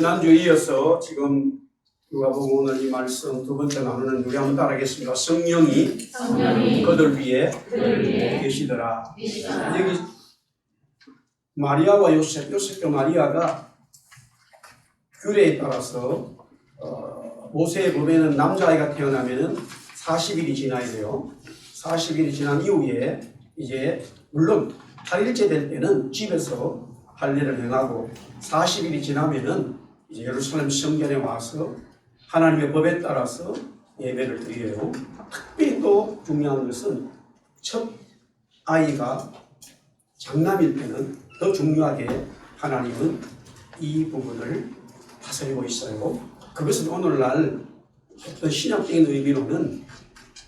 지난주에 이어서 지금 누가복음 오늘 이 말씀 두 번째 나누는 우리 한번 따라하겠습니다. 성령이 그들 위에 계시더라. 여기 마리아와 요셉과 마리아가 규례에 따라서 모세의 법에는 남자아이가 태어나면은 40일이 지나야 돼요. 40일이 지난 이후에 이제 물론 8일째 될 때는 집에서 할례를 행하고 40일이 지나면은 이제 예루살렘 성전에 와서 하나님의 법에 따라서 예배를 드려요. 특별히 또 중요한 것은 첫 아이가 장남일 때는 더 중요하게 하나님은 이 부분을 다스리고 있어요. 그것은 오늘날 어떤 신학적인 의미로는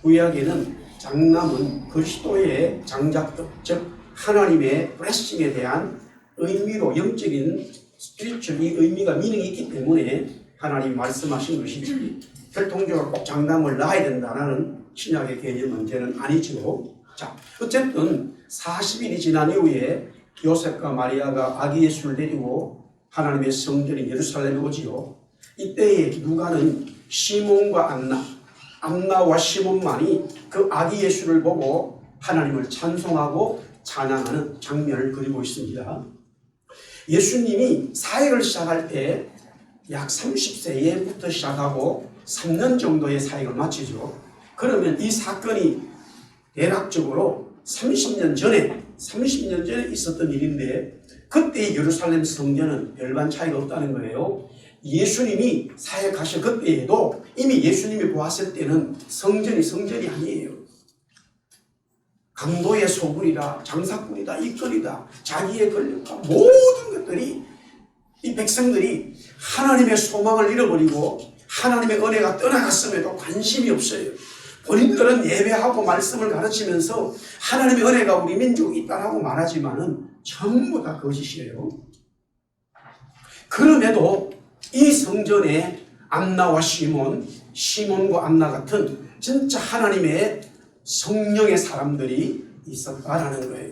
구약에는 장남은 그리스도의 장자급, 즉 하나님의 블레싱에 대한 의미로 영적인 스피리추얼 의미가 미능이 있기 때문에 하나님이 말씀하신 것이지 결통적으로 꼭 장남을 낳아야 된다는 신약의 개념 문제는 아니죠. 자, 어쨌든 40일이 지난 이후에 요셉과 마리아가 아기 예수를 데리고 하나님의 성전인 예루살렘에 오지요. 이때에 누가는 시몬과 안나와 시몬만이 그 아기 예수를 보고 하나님을 찬송하고 찬양하는 장면을 그리고 있습니다. 예수님이 사역을 시작할 때 약 30세부터 시작하고 3년 정도의 사역을 마치죠. 그러면 이 사건이 대략적으로 30년 전에 있었던 일인데 그때 예루살렘 성전은 별반 차이가 없다는 거예요. 예수님이 사역하신 그때에도 이미 예수님이 보았을 때는 성전이 아니에요. 강도의 소굴이다, 장사꾼이다, 이끌이다, 자기의 권력과 모든 것들이 이 백성들이 하나님의 소망을 잃어버리고 하나님의 은혜가 떠나갔음에도 관심이 없어요. 본인들은 예배하고 말씀을 가르치면서 하나님의 은혜가 우리 민족에 있다라고 말하지만은 전부 다 거짓이에요. 그럼에도 이 성전에 안나와 시몬과 안나 같은 진짜 하나님의 성령의 사람들이 있었다라는 거예요.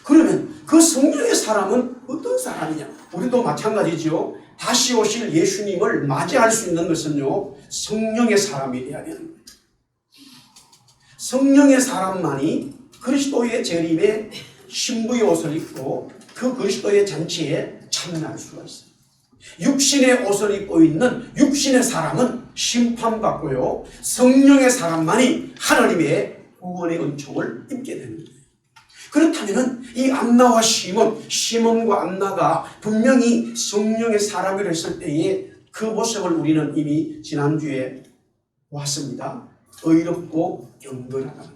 그러면 그 성령의 사람은 어떤 사람이냐? 우리도 마찬가지죠. 다시 오실 예수님을 맞이할 수 있는 것은요, 성령의 사람이 되어야 되는 거예요. 성령의 사람만이 그리스도의 재림에 신부의 옷을 입고 그 그리스도의 잔치에 참여할 수가 있어요. 육신의 옷을 입고 있는 육신의 사람은 심판받고요, 성령의 사람만이 하나님의 구원의 은총을 입게 되는 거예요. 그렇다면 이 안나와 시몬과 안나가 분명히 성령의 사람이라 했을 때에 그 모습을 우리는 이미 지난주에 보았습니다. 의롭고 경건하다는 거예요.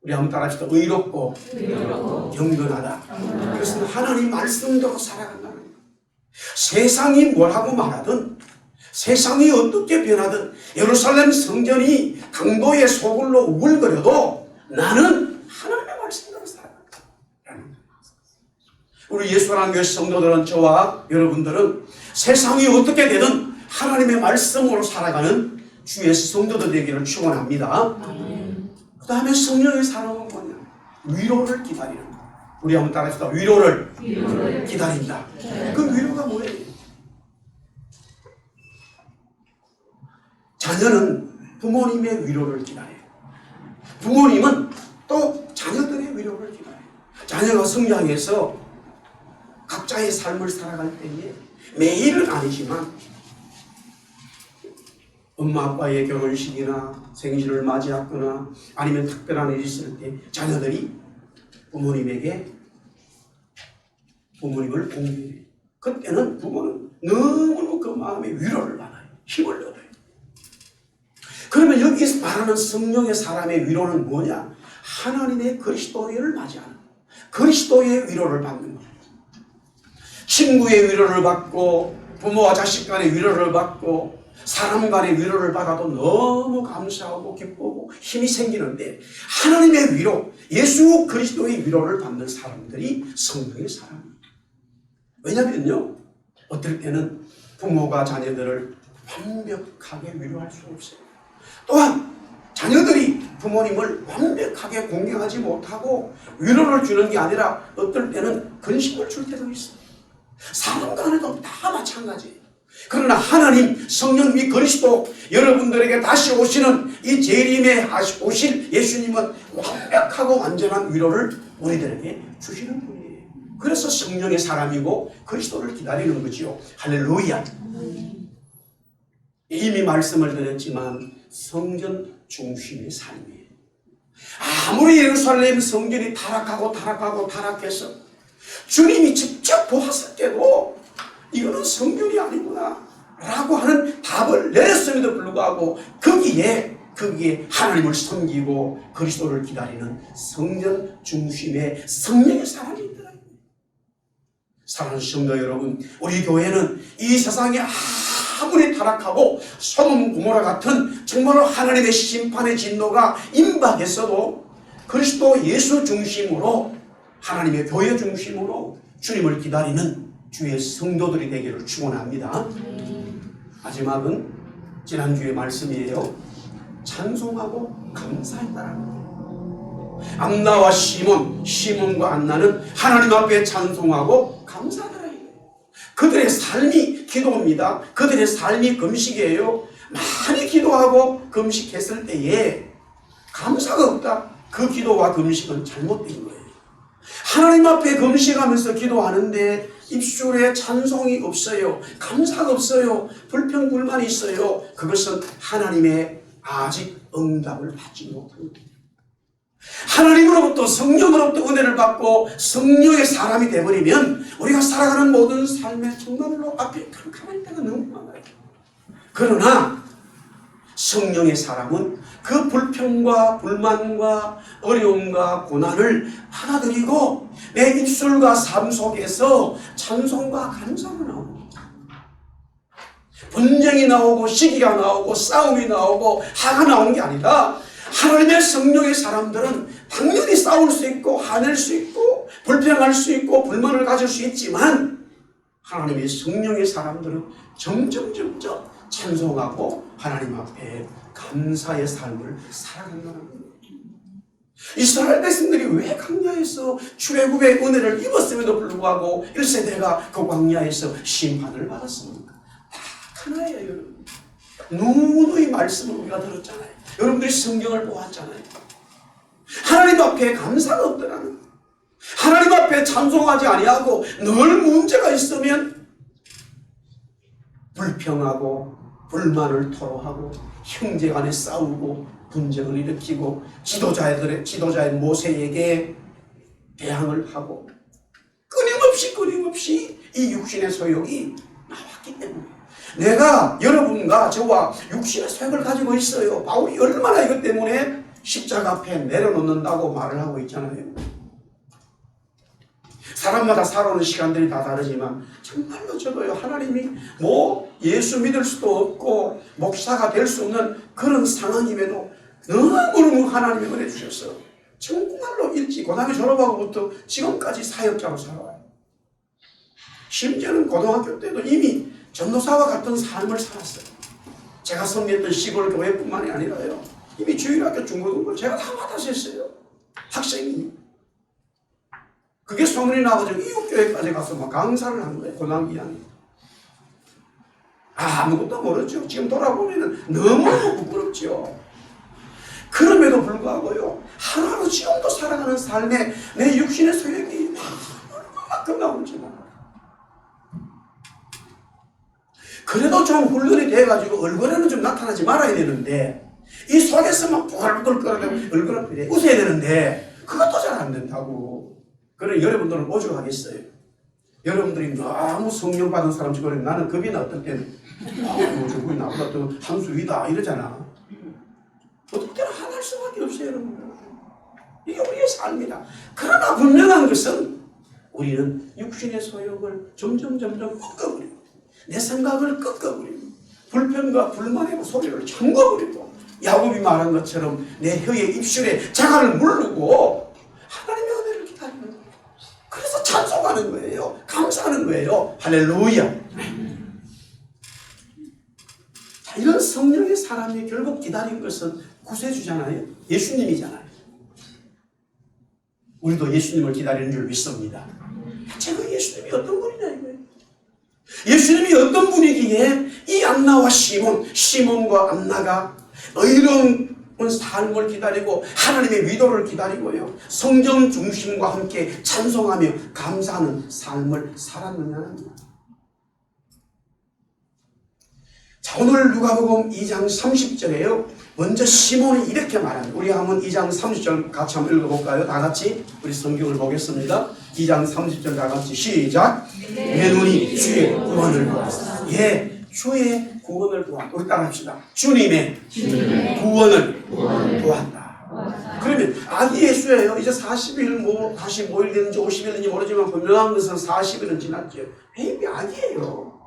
우리 한번 따라합시다. 의롭고 경건하다. 그것은 하나님 말씀대로 살아간다는 거예요. 세상이 뭐라고 말하든, 세상이 어떻게 변하든, 예루살렘 성전이 강도의 소굴로 우글거려도 나는 하나님의 말씀대로 살아간다. 우리 예수라는 교회 성도들은, 저와 여러분들은 세상이 어떻게 되든 하나님의 말씀으로 살아가는 주의 성도들 되기를 축원합니다. 그 다음에 성령의 사랑은 뭐냐? 위로를 기다리는 거. 우리 한번 따라합시다. 위로를 기다린다. 그 위로가 뭐예요? 자녀는 부모님의 위로를 기다려요. 부모님은 또 자녀들의 위로를 기다려요. 자녀가 성장해서 각자의 삶을 살아갈 때에 매일은 아니지만 엄마 아빠의 결혼식이나 생신을 맞이하거나 아니면 특별한 일이 있을 때 자녀들이 부모님을 공개해요. 그때는 부모는 너무 그 마음에 위로를 받아요. 힘을 얻어요. 그러면 여기서 말하는 성령의 사람의 위로는 뭐냐? 하나님의 그리스도를 맞이하는 거예요. 그리스도의 위로를 받는 거예요. 친구의 위로를 받고 부모와 자식 간의 위로를 받고 사람 간의 위로를 받아도 너무 감사하고 기쁘고 힘이 생기는데 하나님의 위로, 예수 그리스도의 위로를 받는 사람들이 성령의 사람이에요. 왜냐면요, 어떨 때는 부모가 자녀들을 완벽하게 위로할 수 없어요. 또한 자녀들이 부모님을 완벽하게 공경하지 못하고 위로를 주는 게 아니라 어떨 때는 근심을 줄 때도 있어요. 사람 간에도 다 마찬가지예요. 그러나 하나님 성령님이 그리스도 여러분들에게 다시 오시는 이 재림에 오실 예수님은 완벽하고 완전한 위로를 우리들에게 주시는 분이에요. 그래서 성령의 사람이고 그리스도를 기다리는 거지요. 할렐루야. 이미 말씀을 드렸지만 성전 중심의 삶이에요. 아무리 예루살렘 성전이 타락해서 주님이 직접 보았을 때도 이거는 성전이 아니구나 라고 하는 답을 내렸음에도 불구하고 거기에 하나님을 섬기고 그리스도를 기다리는 성전 중심의 성령의 사람이 있더라고요. 사랑하는 성도 여러분, 우리 교회는 이 세상에 아무리 타락하고 소돔 고모라 같은 정말로 하나님의 심판의 진노가 임박했어도 그리스도 예수 중심으로 하나님의 교회 중심으로 주님을 기다리는 주의 성도들이 되기를 축원합니다. 마지막은 지난주의 말씀이에요. 찬송하고 감사했다라는 거예요. 안나와 시몬과 안나는 하나님 앞에 찬송하고 감사하더라. 그들의 삶이 기도입니다. 그들의 삶이 금식이에요. 많이 기도하고 금식했을 때에 감사가 없다. 그 기도와 금식은 잘못된 거예요. 하나님 앞에 금식하면서 기도하는데 입술에 찬송이 없어요. 감사가 없어요. 불평불만이 있어요. 그것은 하나님의 아직 응답을 받지 못한 거예요. 하나님으로부터 성령으로부터 은혜를 받고 성령의 사람이 되어버리면 우리가 살아가는 모든 삶에 정말로 앞에 캄캄할 때가 너무 많아요. 그러나 성령의 사람은 그 불평과 불만과 어려움과 고난을 받아들이고 내 입술과 삶 속에서 찬송과 감사가 나옵니다. 분쟁이 나오고 시기가 나오고 싸움이 나오고 화가 나오는 게 아니라 하나님의 성령의 사람들은 당연히 싸울 수 있고 화낼 수 있고 불평할 수 있고 불만을 가질 수 있지만 하나님의 성령의 사람들은 점점 찬송하고 하나님 앞에 감사의 삶을 살아간다는 거예요. 이스라엘 백성들이 왜 광야에서 출애굽의 은혜를 입었음에도 불구하고 1세대가 그 광야에서 심판을 받았습니까? 다 하나예요, 여러분. 누누이 말씀을 우리가 들었잖아요. 여러분들이 성경을 보았잖아요. 하나님 앞에 감사가 없더라는 거예요. 하나님 앞에 찬송하지 아니하고 늘 문제가 있으면 불평하고 불만을 토로하고 형제간에 싸우고 분쟁을 일으키고 지도자의 모세에게 대항을 하고 끊임없이 이 육신의 소욕이 나왔기 때문에 내가 여러분과 저와 육신의 소욕을 가지고 있어요. 바울이 얼마나 이것 때문에 십자가 앞에 내려놓는다고 말을 하고 있잖아요. 사람마다 살아오는 시간들이 다 다르지만 정말로 저도요, 하나님이 예수 믿을 수도 없고 목사가 될 수 없는 그런 상황임에도 너무너무 하나님이 은혜 주셔서 정말로 일찍 고등학교 졸업하고부터 지금까지 사역자로 살아와요. 심지어는 고등학교 때도 이미 전도사와 같은 삶을 살았어요. 제가 섬겼던 시골 교회뿐만이 아니라요, 이미 주일학교 중고등부를 제가 다 맡아서 했어요. 학생이. 그게 소문이 나가지고 이웃교회까지 가서 막 강사를 한 거예요. 고등학교 2학년. 아무것도 모르죠. 지금 돌아보면 너무 부끄럽죠. 그럼에도 불구하고요, 하루하루 지금도 살아가는 삶에 내 육신의 소욕이 얼마만큼 나오는지 몰라요. 그래도 좀 훈련이 돼가지고 얼굴에는 좀 나타나지 말아야 되는데 이 속에서 막 부글부글 끓어대고 얼굴 앞에 웃어야 되는데 그것도 잘 안 된다고. 그래, 여러분들은 오죽하겠어요. 여러분들이 너무 성령 받은 사람 치고 나는 겁이 나. 어떨 때는 저분이 나보다 더 한 수 위다 이러잖아. 어떨 때는 화날 수밖에 없어요, 여러분. 이게 우리의 삶이다. 그러나 분명한 것은 우리는 육신의 소욕을 점점 꺾어버리고 내 생각을 꺾어버리고 불평과 불만의 소리를 잠궈버리고 야곱이 말한 것처럼 내 혀의 입술에 자갈을 물르고 하나님의 은혜를 기다리는 거예요. 그래서 찬송하는 거예요. 감사하는 거예요. 할렐루야. 자, 이런 성령의 사람이 결국 기다린 것은 구세주잖아요. 예수님이잖아요. 우리도 예수님을 기다리는 줄 믿습니다. 제가 예수님이 어떤 분이냐 이거예요. 예수님이 어떤 분이기에 이 안나와 시몬과 안나가 의로운 삶을 기다리고 하나님의 위로를 기다리고요, 성령 중심과 함께 찬송하며 감사하는 삶을 살았느냐는 거예요. 자, 오늘 누가복음 2장 30절에요. 먼저 시몬이 이렇게 말합니다. 우리 한번 2장 30절 같이 한번 읽어볼까요? 다 같이 우리 성경을 보겠습니다. 2장 30절 다 같이 시작. 내 눈이 주의 구원을 보았다. 예, 주의 구원을 보았다. 우리 따라합시다. 주님의 구원을 보았다. 그러면 아기 예수예요. 이제 40일 다시 뭐 일 됐는지 50일 됐는지 모르지만 분명한 것은 40일은 지났죠. 베이비 아기예요.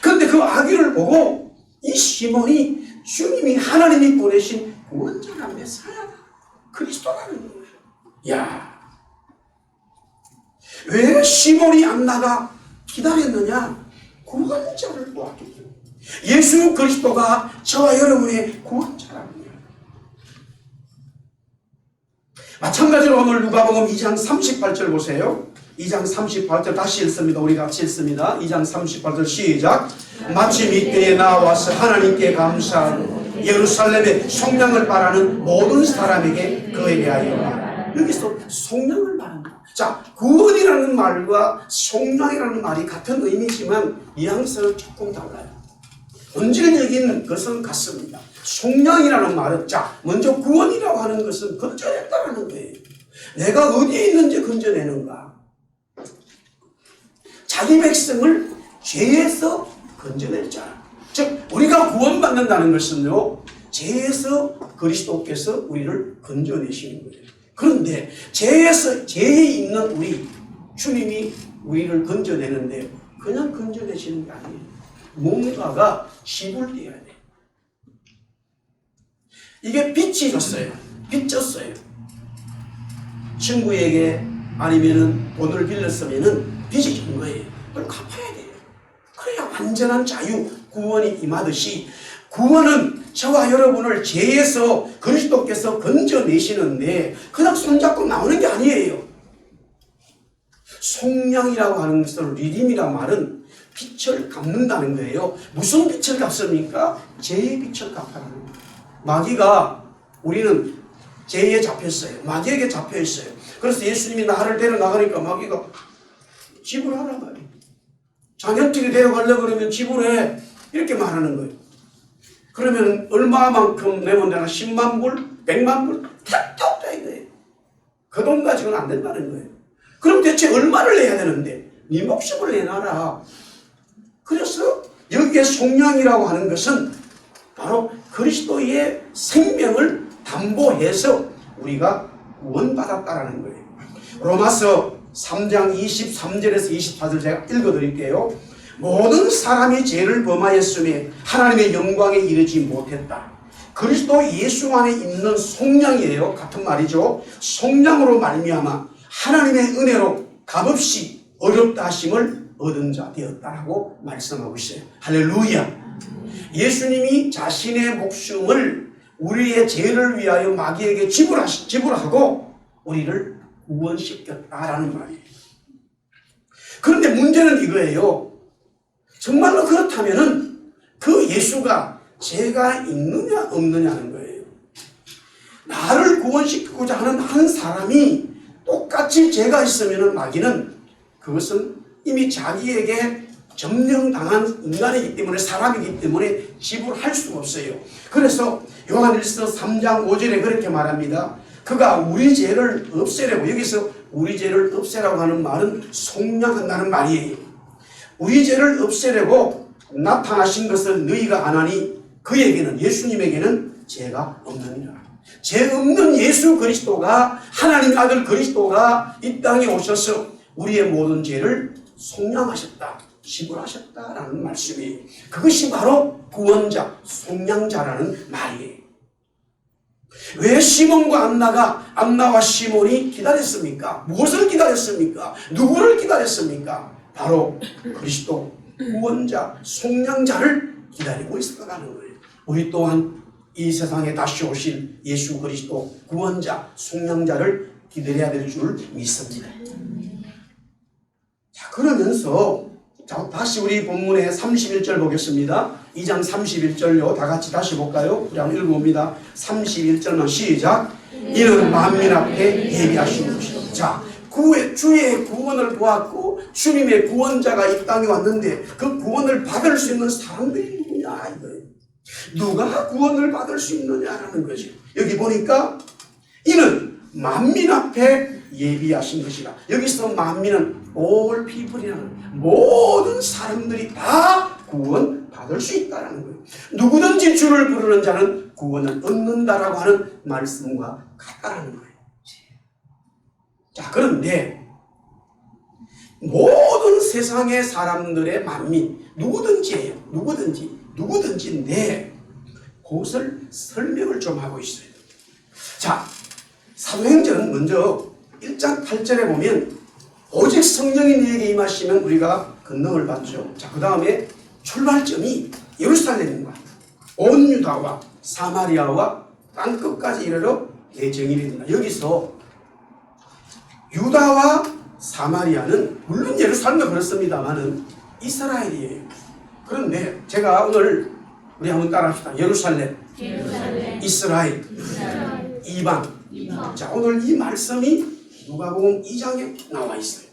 그런데 그 아기를 보고 이 시몬이 주님이 하나님이 보내신 구원자가 메사야다, 그리스도라는 거예요. 야, 왜 시몬이 안나가 기다렸느냐? 구원자를 보았기 때문에. 예수 그리스도가 저와 여러분의 구원자라는 거예요. 마찬가지로 오늘 누가복음 2장 38절 보세요. 2장 38절 다시 읽습니다. 우리 같이 읽습니다. 2장 38절 시작. 마침 이때에 나와서 하나님께 감사하고 예루살렘의 속량을 바라는 모든 사람에게 그에 대하여 말하라. 여기서 속량을 바란다. 자, 구원이라는 말과 속량이라는 말이 같은 의미지만 뉘앙스는 조금 달라요. 본질적인 것은 같습니다. 속량이라는 말은, 자, 먼저 구원이라고 하는 것은 건져낸다라는 거예요. 내가 어디에 있는지 건져내는가. 자기 백성을 죄에서 건져낼 자라. 즉, 우리가 구원받는다는 것은요, 죄에서 그리스도께서 우리를 건져내시는 거예요. 그런데 죄에 있는 우리, 주님이 우리를 건져내는데 그냥 건져내시는 게 아니에요. 뭔가가 지불되어야 돼. 이게 빚이 졌어요. 빚졌어요. 친구에게 아니면은 돈을 빌렸으면은 빚이 진 거예요. 그걸 갚아야 돼요. 그래야 완전한 자유, 구원이 임하듯이 구원은 저와 여러분을 죄에서 그리스도께서 건져내시는데 그냥 손잡고 나오는 게 아니에요. 속량이라고 하는 것은, 리딤이라는 말은 빚을 갚는다는 거예요. 무슨 빚을 갚습니까? 죄의 빚을 갚아라는 거예요. 마귀가, 우리는 죄에 잡혔어요. 마귀에게 잡혀있어요. 그래서 예수님이 나를 데려나가니까 마귀가 지불하라 말이에요. 장현택이 데려가려고 그러면 지불해, 이렇게 말하는 거예요. 그러면 얼마만큼 내면 되나? 10만 불? 100만 불? 택도 없다 이거예요. 그 돈 가지고는 안 된다는 거예요. 그럼 대체 얼마를 내야 되는데? 네 목숨을 내놔라. 그래서 여기에 속량이라고 하는 것은 바로 그리스도의 생명을 담보해서 우리가 구원받았다라는 거예요. 로마서 3장 23절에서 24절 제가 읽어드릴게요. 모든 사람이 죄를 범하였으며 하나님의 영광에 이르지 못했다. 그리스도 예수 안에 있는 속량이에요. 같은 말이죠. 속량으로 말미암아 하나님의 은혜로 값없이 어렵다 하심을 얻은 자 되었다라고 말씀하고 있어요. 할렐루야. 예수님이 자신의 목숨을 우리의 죄를 위하여 마귀에게 지불하고 우리를 구원시켰다라는 말이에요. 그런데 문제는 이거예요. 정말로 그렇다면은 그 예수가 죄가 있느냐 없느냐는 거예요. 나를 구원시키고자 하는 한 사람이 똑같이 죄가 있으면은 마귀는 그것은 이미 자기에게 점령당한 인간이기 때문에, 사람이기 때문에 지불할 수가 없어요. 그래서 요한일서 3장 5절에 그렇게 말합니다. 그가 우리 죄를 없애려고, 여기서 우리 죄를 없애라고 하는 말은 속량한다는 말이에요. 우리 죄를 없애려고 나타나신 것을 너희가 안 하니 그에게는, 예수님에게는 죄가 없느니라. 죄 없는 예수 그리스도가, 하나님의 아들 그리스도가 이 땅에 오셔서 우리의 모든 죄를 속량하셨다, 지불하셨다라는 말씀이에요. 그것이 바로 구원자, 속량자라는 말이에요. 왜 시몬과 안나와 시몬이 기다렸습니까? 무엇을 기다렸습니까? 누구를 기다렸습니까? 바로 그리스도, 구원자, 속량자를 기다리고 있었다는 거예요. 우리 또한 이 세상에 다시 오실 예수 그리스도, 구원자, 속량자를 기다려야 될 줄 믿습니다. 자, 그러면서 자, 다시 우리 본문의 31절 보겠습니다. 2장 31절요. 다 같이 다시 볼까요? 우리 한번 읽어봅니다. 31절만 시작. 이는 만민 앞에 예비하신 것이요. 자, 주의 구원을 보았고 주님의 구원자가 이 땅에 왔는데 그 구원을 받을 수 있는 사람들이 누구냐 이거예요. 누가 구원을 받을 수 있느냐라는 거죠. 여기 보니까 이는 만민 앞에 예비하신 것이라. 여기서 만민은 all people이라는 모든 사람들이 다 구원 받을 수 있다는 거예요. 누구든지 주를 부르는 자는 구원을 얻는다라고 하는 말씀과 같다라는 거예요. 자, 그런데 모든 세상의 사람들의 만민 누구든지예요. 누구든지인데 그것을 설명을 좀 하고 있어요. 자, 사도행전 먼저 1장 8절에 보면 오직 성령이 너에게 임하시면 우리가 권능을 받죠. 자, 그 다음에 출발점이 예루살렘과 온 유다와 사마리아와 땅끝까지 이르러 내 증인이 된다. 여기서 유다와 사마리아는 물론 예루살렘도 그렇습니다만은 이스라엘이에요. 그런데 제가 오늘 우리 한번 따라합시다. 예루살렘. 이스라엘. 이방. 자, 오늘 이 말씀이 누가복음 2장에 나와 있어요.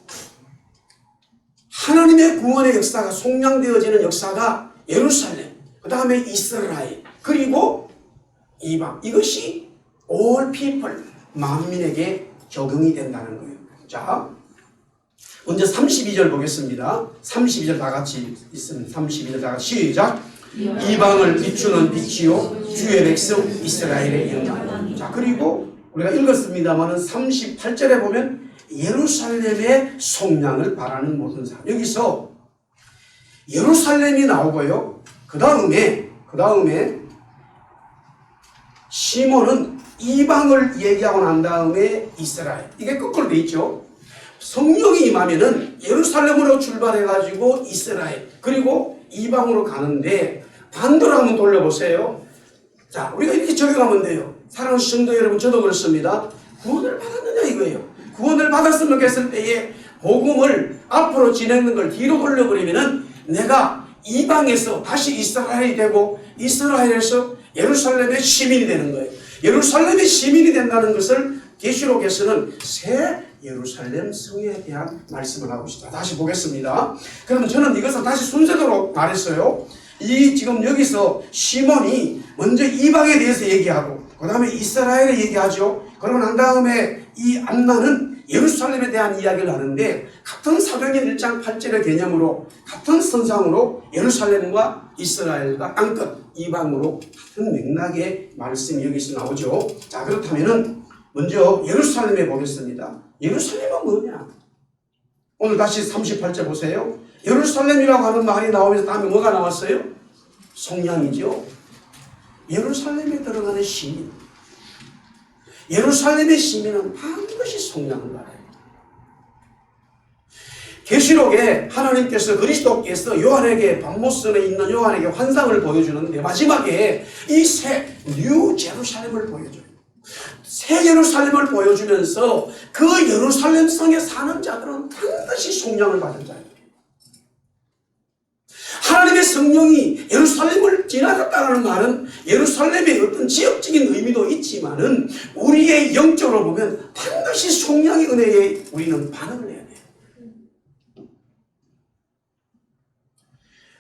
하나님의 구원의 역사가 속량되어지는 역사가 예루살렘, 그 다음에 이스라엘, 그리고 이방. 이것이 all people, 만민에게 적용이 된다는 거예요. 자, 먼저 32절 보겠습니다. 32절 다 같이 있으면 32절 다 같이 시작. 이방을 비추는 빛이요 주의 백성 이스라엘의 영광. 자, 그리고 우리가 읽었습니다만은 38절에 보면 예루살렘의 속량을 바라는 모든 사람. 여기서 예루살렘이 나오고요. 그 다음에 시몬은 이방을 얘기하고 난 다음에 이스라엘. 이게 거꾸로 돼 있죠. 성령이 임하면은 예루살렘으로 출발해가지고 이스라엘 그리고 이방으로 가는데 반대로 한번 돌려보세요. 자, 우리가 이렇게 적용하면 돼요. 사랑하는 성도 여러분, 저도 그렇습니다. 구원을 받았느냐 이거예요. 구원을 받았으면 했을 때에 복음을 앞으로 진행하는 걸 뒤로 돌려버리면은 내가 이방에서 다시 이스라엘이 되고 이스라엘에서 예루살렘의 시민이 되는 거예요. 예루살렘의 시민이 된다는 것을 계시록에서는 새 예루살렘 성에 대한 말씀을 하고 있습니다. 다시 보겠습니다. 그럼 저는 이것을 다시 순서대로 말했어요. 지금 여기서 시몬이 먼저 이방에 대해서 얘기하고 그 다음에 이스라엘에 얘기하죠. 그러고 난 다음에 이 안나는 예루살렘에 대한 이야기를 하는데 같은 사도행전 1장 8절의 개념으로 같은 선상으로 예루살렘과 이스라엘과 땅끝 이방으로 같은 맥락의 말씀이 여기서 나오죠. 자, 그렇다면은 먼저 예루살렘에 보겠습니다. 예루살렘은 뭐냐? 오늘 다시 38절 보세요. 예루살렘이라고 하는 말이 나오면서 다음에 뭐가 나왔어요? 속량이죠. 예루살렘에 들어가는 시민. 예루살렘의 시민은 반드시 속량을 받아요. 계시록에 하나님께서 그리스도께서 요한에게 반모선에 있는 요한에게 환상을 보여주는데 마지막에 이 새 뉴 제루살렘을 보여줘요. 새 예루살렘을 보여주면서 그 예루살렘 성에 사는 자들은 반드시 속량을 받은 자예요. 하나님의 성령이 예루살렘을 지나갔다는 말은 예루살렘의 어떤 지역적인 의미도 있지만은 우리의 영적으로 보면 반드시 속량의 은혜에 우리는 반응을 해야 돼요.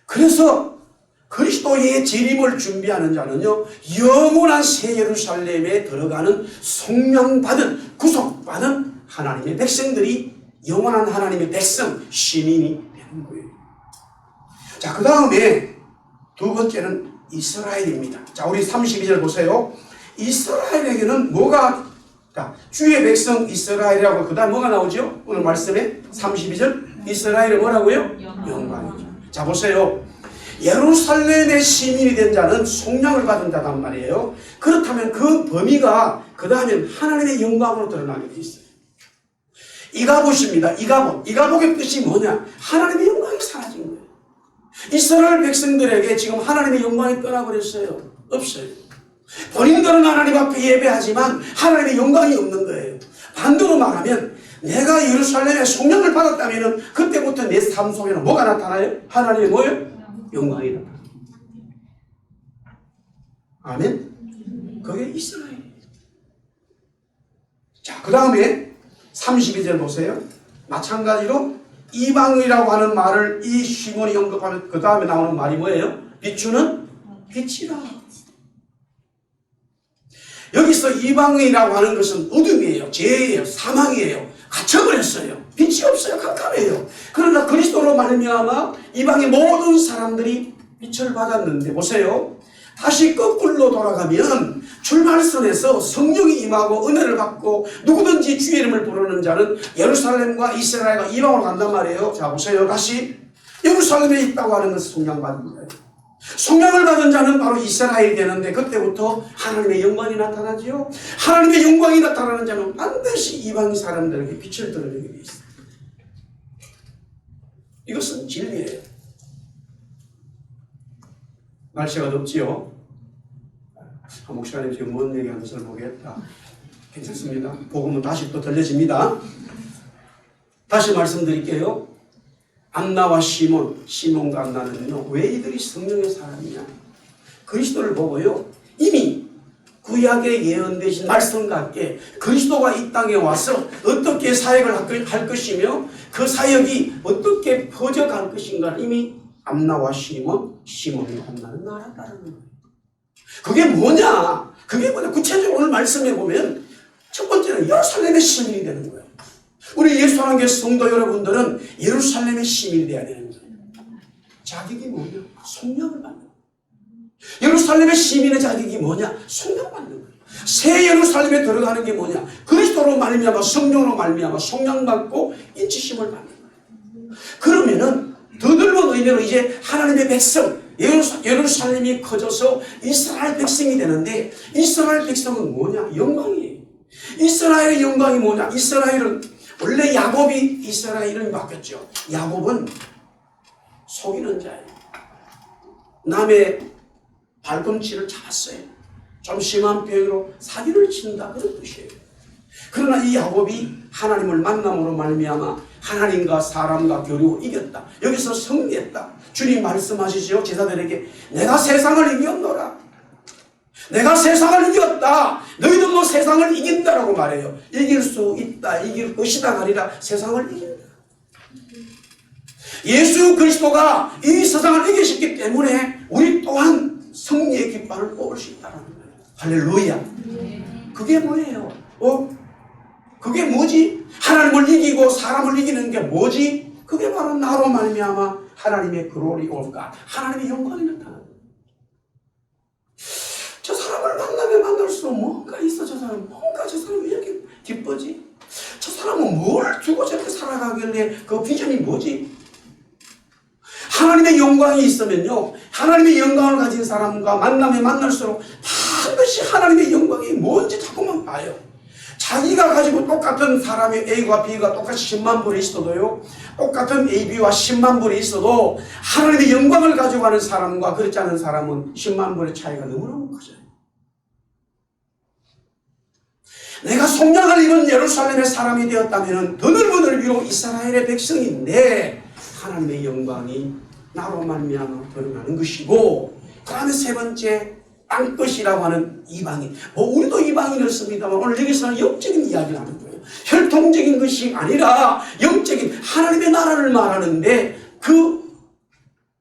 그래서 그리스도의 재림을 준비하는 자는요, 영원한 새 예루살렘에 들어가는 속량받은, 구속받은 하나님의 백성들이 영원한 하나님의 백성, 시민이 되는 거예요. 자, 그 다음에 두 번째는 이스라엘입니다. 자, 우리 32절 보세요. 이스라엘에게는 뭐가, 주의 백성 이스라엘이라고, 그 다음 뭐가 나오죠? 오늘 말씀에 32절. 이스라엘은 뭐라고요? 영광이죠. 자, 보세요. 예루살렘의 시민이 된 자는 속량을 받은 자단 말이에요. 그렇다면 그 범위가 그 다음엔 하나님의 영광으로 드러나게 돼 있어요. 이가봇입니다. 이가봇. 이가봇의 뜻이 뭐냐? 하나님의 영광이 사라진 거예요. 이스라엘 백성들에게 지금 하나님의 영광이 떠나버렸어요. 없어요. 본인들은 하나님 앞에 예배하지만 하나님의 영광이 없는 거예요. 반대로 말하면 내가 예루살렘에 성령을 받았다면 그때부터 내 삶 속에는 뭐가 나타나요? 하나님의 뭐예요? 영광이 나타나요. 아멘? 그게 이스라엘. 자, 그 다음에 32절 보세요. 마찬가지로 이방이라고 하는 말을 이 시몬이 언급하면 그 다음에 나오는 말이 뭐예요? 비추는 빛이라. 여기서 이방이라고 하는 것은 어둠이에요. 죄예요. 사망이에요. 갇혀버렸어요. 빛이 없어요. 깜깜해요. 그러나 그리스도로 말미암아 이방의 모든 사람들이 빛을 받았는데 보세요. 다시 거꾸로 돌아가면 출발선에서 성령이 임하고 은혜를 받고 누구든지 주의 이름을 부르는 자는 예루살렘과 이스라엘과 이방으로 간단 말이에요. 자 보세요. 다시 예루살렘에 있다고 하는 것은 성령받은 거예요. 성령을 받은 자는 바로 이스라엘이 되는데 그때부터 하나님의 영광이 나타나지요. 하나님의 영광이 나타나는 자는 반드시 이방 사람들에게 빛을 드러내게 되어 있어요. 이것은 진리예요. 날씨가 덥지요. 목사님 지금 뭔 얘기하는 것을 모르겠다. 괜찮습니다. 복음은 다시 또 들려집니다. 다시 말씀드릴게요. 안나와 시몬과 안나는요, 왜 이들이 성령의 사람이냐? 그리스도를 보고요, 이미 구약에 예언되신 말씀과 함께 그리스도가 이 땅에 와서 어떻게 사역을 할 것이며 그 사역이 어떻게 퍼져갈 것인가 이미 안나와 시몬과 안나는 알았다는 거예요. 그게 뭐냐? 구체적으로 오늘 말씀해 보면 첫 번째는 예루살렘의 시민이 되는 거예요. 우리 예수하나님의 성도 여러분들은 예루살렘의 시민이 되어야 되는 거예요. 자격이 뭐냐? 성령을 받는 거예요. 예루살렘의 시민의 자격이 뭐냐? 성령 받는 거예요. 새 예루살렘에 들어가는 게 뭐냐? 그리스도로 말미암아 성령으로 말미암아 성령 받고 인치심을 받는 거예요. 그러면은 더 넓은 의미로 이제 하나님의 백성 예루살렘이 커져서 이스라엘 백성이 되는데 이스라엘 백성은 뭐냐? 영광이에요. 이스라엘의 영광이 뭐냐? 이스라엘은 원래 야곱이 이스라엘 이름이 바뀌었죠. 야곱은 속이는 자예요. 남의 발꿈치를 잡았어요. 좀 심한 표현으로 사기를 친다 그런 뜻이에요. 그러나 이 야곱이 하나님을 만남으로 말미암아 하나님과 사람과 교류로 이겼다. 여기서 승리했다. 주님 말씀하시죠. 제자들에게 내가 세상을 이겼노라. 내가 세상을 이겼다. 너희들도 세상을 이긴다라고 말해요. 이길 수 있다. 이길 것이다. 가리라. 세상을 이긴다. 예수 그리스도가 이 세상을 이기셨기 때문에 우리 또한 승리의 깃발을 뽑을 수 있다는 거예요. 할렐루야. 그게 뭐예요? 그게 뭐지? 하나님을 이기고 사람을 이기는 게 뭐지? 그게 바로 나로 말미암아 하나님의 글로리 올까? 하나님의 영광이 나타나는 거예요. 저 사람을 만나면 만날수록 뭔가 있어. 저 사람 왜 이렇게 기쁘지? 저 사람은 뭘 두고 저렇게 살아가길래 그 비전이 뭐지? 하나님의 영광이 있으면요, 하나님의 영광을 가진 사람과 만나면 만날수록 반드시 하나님의 영광이 뭔지 자꾸만 봐요. 자기가 가지고 똑같은 사람의 A와 B가 똑같이 10만 불이 있어도요, 똑같은 A, B와 10만 불이 있어도 하나님의 영광을 가지고 가는 사람과 그렇지 않은 사람은 10만 불의 차이가 너무너무 커져요. 내가 속량을 입은 예루살렘의 사람이 되었다면 더 넓은 의미로 이스라엘의 백성인데 하나님의 영광이 나로 말미암아 드러나는 것이고, 그 다음에 세 번째 땅끝이라고 하는 이방인. 우리도 이방인을 씁니다만 오늘 여기서는 영적인 이야기를 하는 거예요. 혈통적인 것이 아니라 영적인 하나님의 나라를 말하는데 그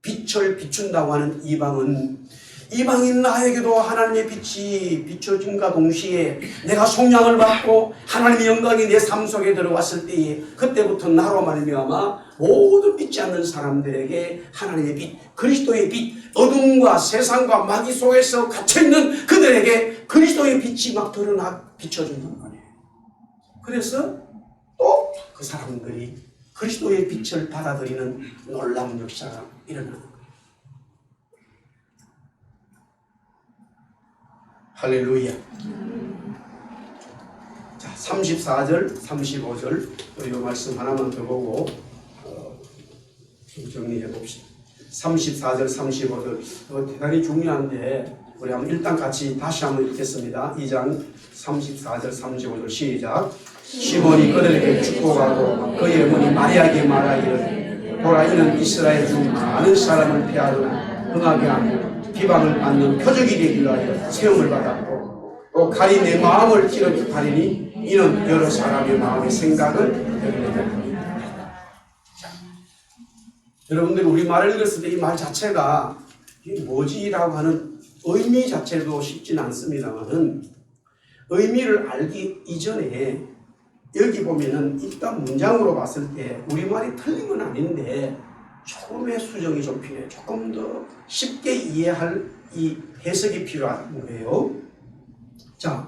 빛을 비춘다고 하는 이방인 나에게도 하나님의 빛이 비춰짐과 동시에 내가 속량을 받고 하나님의 영광이 내 삶 속에 들어왔을 때에 그때부터 나로 말미암아 모든 믿지 않는 사람들에게 하나님의 빛, 그리스도의 빛, 어둠과 세상과 마귀 속에서 갇혀있는 그들에게 그리스도의 빛이 막 드러나 비춰주는 거예요. 그래서 또 그 사람들이 그리스도의 빛을 받아들이는 놀라운 역사가 일어나는 거예요. 할렐루야. 자, 34절, 35절 이 말씀 하나만 더 보고 좀 정리해 봅시다. 34절, 35절 대단히 중요한데 우리 한번 일단 같이 다시 한번 읽겠습니다. 2장 34절 35절 시작. 시몬이 그들에게 축복하고 그의 어머니 마리아에게 말하기를 보라 이는 이스라엘 중 많은 사람을 피하거나 흥하게 하며 비방을 받는 표적이 되기 위하여 세움을 받았고 또 칼이 내 마음을 찌르게 하리니 이는 여러 사람의 마음의 생각을 드러내는 여러분들이 우리말을 읽었을 때 이 말 자체가 이게 뭐지라고 하는 의미 자체도 쉽지는 않습니다만은 의미를 알기 이전에 여기 보면은 일단 문장으로 봤을 때 우리말이 틀린 건 아닌데 조금의 수정이 좀 필요해요. 조금 더 쉽게 이해할 이 해석이 필요한 거예요. 자,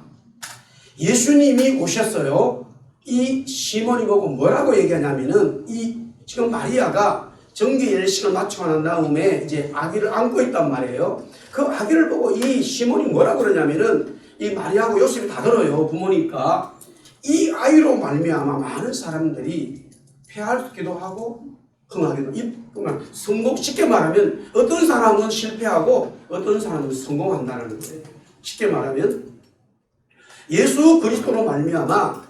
예수님이 오셨어요. 이 시몬이 보고 뭐라고 얘기하냐면은 이 지금 마리아가 정기 예식을 마치고 난 다음에 이제 아기를 안고 있단 말이에요. 그 아기를 보고 이 시몬이 뭐라고 그러냐면은 이 마리아하고 요셉이 다 들어요. 부모니까. 이 아이로 말미암아 많은 사람들이 패하기도 하고 흥하기도 하고 성공 쉽게 말하면 어떤 사람은 실패하고 어떤 사람은 성공한다는 거예요. 쉽게 말하면 예수 그리스도로 말미암아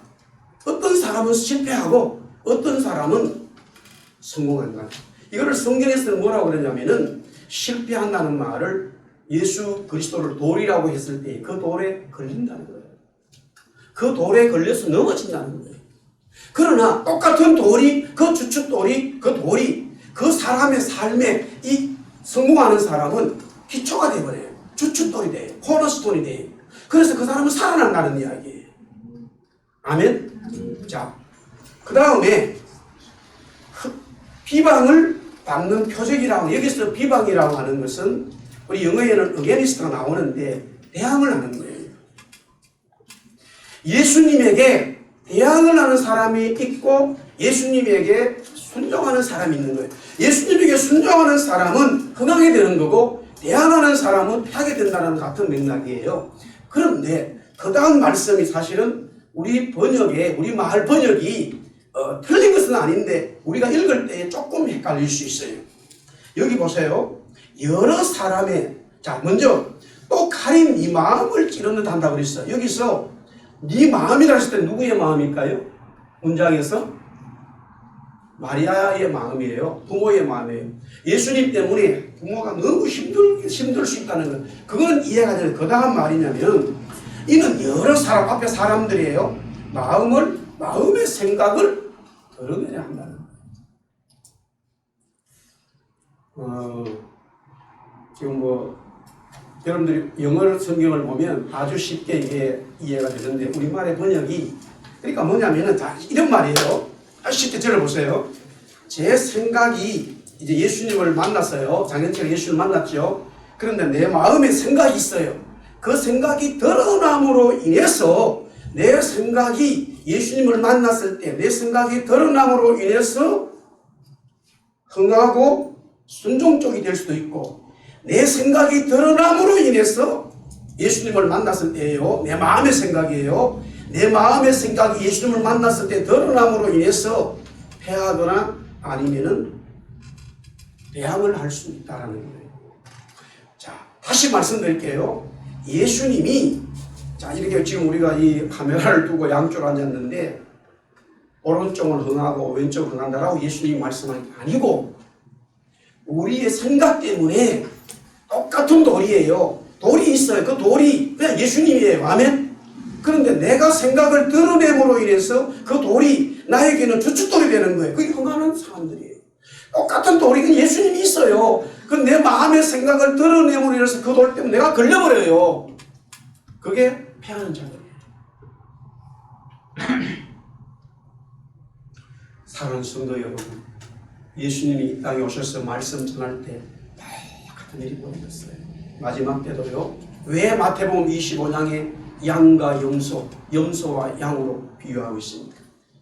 어떤 사람은 실패하고 어떤 사람은 성공한다. 이거를 성경에서는 뭐라고 그러냐면은 실패한다는 말을 예수 그리스도를 돌이라고 했을 때 그 돌에 걸린다는 거예요. 그 돌에 걸려서 넘어진다는 거예요. 그러나 똑같은 돌이 그 주춧돌이 그 돌이 그 사람의 삶에 이 성공하는 사람은 기초가 되어버려요. 주춧돌이 돼요. 코너스톤이 돼요. 그래서 그 사람은 살아난다는 이야기예요. 아멘. 자, 그 다음에 비방을 받는 표적이라고, 여기서 비방이라고 하는 것은 우리 영어에는 어게니스트가 나오는데 대항을 하는 거예요. 예수님에게 대항을 하는 사람이 있고 예수님에게 순종하는 사람이 있는 거예요. 예수님에게 순종하는 사람은 흥하게 되는 거고 대항하는 사람은 패하게 된다는 같은 맥락이에요. 그런데 그 다음 말씀이 사실은 우리 번역에, 우리 마을 번역이 틀린 것은 아닌데 우리가 읽을 때 조금 헷갈릴 수 있어요. 여기 보세요. 여러 사람의, 자, 먼저 또 칼이 네 마음을 찌르는다 한다고 그랬어요. 여기서 네 마음이라 했을 때 누구의 마음일까요? 문장에서 마리아의 마음이에요. 부모의 마음이에요. 예수님 때문에 부모가 너무 힘들 수 있다는 것. 그건 이해가 되는. 그 다음 말이냐면 이는 여러 사람, 앞에 사람들이에요. 마음의 생각을 드러내야 한다는 거예요. 지금 여러분들이 영어 성경을 보면 아주 쉽게 이게 이해가 되는데 우리말의 번역이 그러니까 뭐냐면은 자, 이런 말이에요. 아주 쉽게 들어보세요. 제 생각이 이제 예수님을 만났어요. 장현철이 예수님을 만났죠. 그런데 내 마음에 생각이 있어요. 그 생각이 드러남으로 인해서 내 생각이 예수님을 만났을 때 내 생각이 드러남으로 인해서 흥하고 순종적이 될 수도 있고 내 생각이 드러남으로 인해서 예수님을 만났을 때예요. 내 마음의 생각이에요. 내 마음의 생각이 예수님을 만났을 때 드러남으로 인해서 패하거나 아니면은 대항을 할 수 있다는 거예요. 자, 다시 말씀드릴게요. 예수님이 자, 이렇게 지금 우리가 이 카메라를 두고 양쪽으로 앉았는데 오른쪽을 흥하고 왼쪽을 흥한다라고 예수님이 말씀한 게 아니고 우리의 생각 때문에 똑같은 돌이에요. 돌이 있어요. 그 돌이 그냥 예수님이에요. 아멘? 그런데 내가 생각을 드러냄으로 인해서 그 돌이 나에게는 주춧돌이 되는 거예요. 그게 흥하는 사람들이에요. 똑같은 돌이 예수님이 있어요. 그 내 마음의 생각을 드러냄으로 인해서 그 돌 때문에 내가 걸려버려요. 그게 패하는 자들이에요. 사랑하는 성도 여러분, 예수님이 이 땅에 오셔서 말씀 전할 때 똑같은 일이 벌어졌어요. 마지막 때도요. 왜 마태복음 25장에 양과 염소와 양으로 비유하고 있습니까?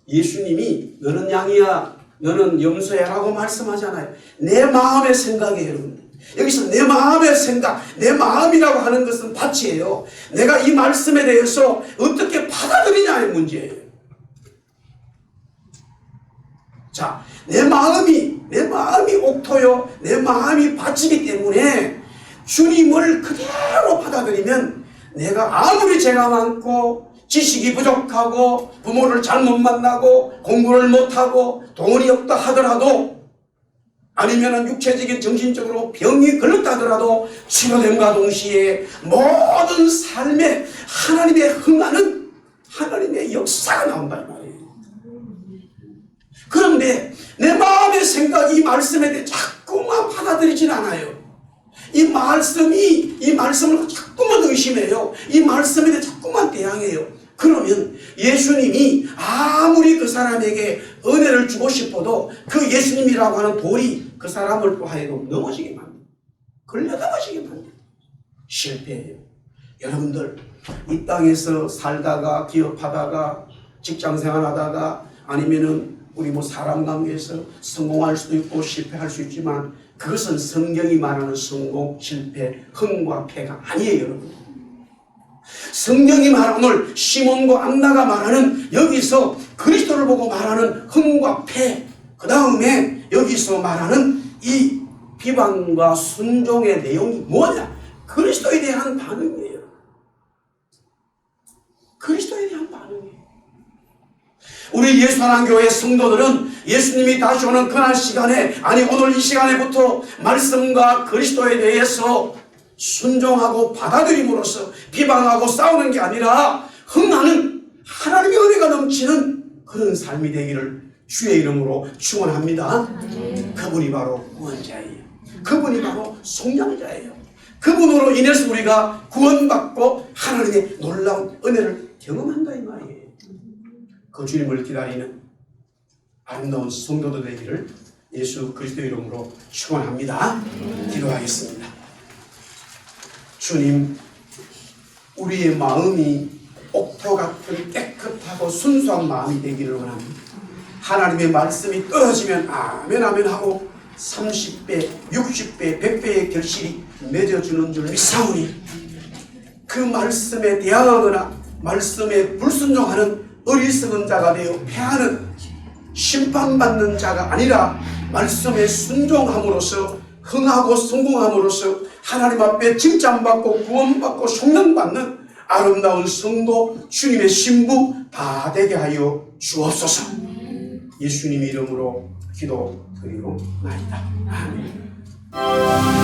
예수님이 너는 양이야, 너는 염소야 라고 말씀하잖아요. 내 마음의 생각이에요, 여러분. 여기서 내 마음의 생각, 내 마음이라고 하는 것은 밭이에요. 내가 이 말씀에 대해서 어떻게 받아들이냐의 문제예요. 자, 내 마음이 옥토요, 내 마음이 밭이기 때문에 주님을 그대로 받아들이면 내가 아무리 죄가 많고 지식이 부족하고 부모를 잘못 만나고 공부를 못하고 돈이 없다 하더라도 아니면 육체적인 정신적으로 병이 걸렸다 하더라도 치료됨과 동시에 모든 삶에 하나님의 흥하는 하나님의 역사가 나온다 이 말이에요. 그런데 내 마음의 생각이 이 말씀에 대해 자꾸만 받아들이질 않아요. 이 말씀을 자꾸만 의심해요. 이 말씀에 대해 자꾸만 대항해요. 그러면 예수님이 아무리 그 사람에게 은혜를 주고 싶어도 그 예수님이라고 하는 돌이 그 사람을 또 하여금 넘어지게 만듭니다. 걸려 넘어지게 만듭니다. 실패해요. 여러분들 이 땅에서 살다가 기업하다가 직장생활하다가 아니면은 우리 사람 관계에서 성공할 수도 있고 실패할 수 있지만 그것은 성경이 말하는 성공, 실패, 흥과 패가 아니에요, 여러분. 성경이 말하는 오늘 시몬과 안나가 말하는 여기서 그리스도를 보고 말하는 흥과 패, 그 다음에 여기서 말하는 이 비방과 순종의 내용이 뭐냐? 그리스도에 대한 반응이에요. 그리스도에 대한 반응이에요. 우리 예수하나교회 성도들은 예수님이 다시 오는 그날 시간에 아니 오늘 이 시간에부터 말씀과 그리스도에 대해서 순종하고 받아들임으로써 비방하고 싸우는 게 아니라 흥하는 하나님의 은혜가 넘치는 그런 삶이 되기를 주의 이름으로 축원합니다. 그분이 바로 구원자예요. 그분이 바로 속량자예요. 그분으로 인해서 우리가 구원받고 하나님의 놀라운 은혜를 경험한다 이 말이에요. 그 주님을 기다리는 아름다운 성도들 되기를 예수 그리스도 이름으로 축원합니다. 기도하겠습니다. 주님, 우리의 마음이 옥토 같은 깨끗하고 순수한 마음이 되기를 원합니다. 하나님의 말씀이 떨어지면 아멘 아멘 하고 30배, 60배, 100배의 결실이 맺어주는 줄 믿사오니 그 말씀에 대항하거나 말씀에 불순종하는 어리석은 자가 되어 패하는 심판받는 자가 아니라 말씀에 순종함으로써 흥하고 성공함으로써 하나님 앞에 칭찬받고 구원받고 속량받는 아름다운 성도 주님의 신부 다 되게 하여 주옵소서. 예수님 이름으로 기도드리고 나이다. 아멘.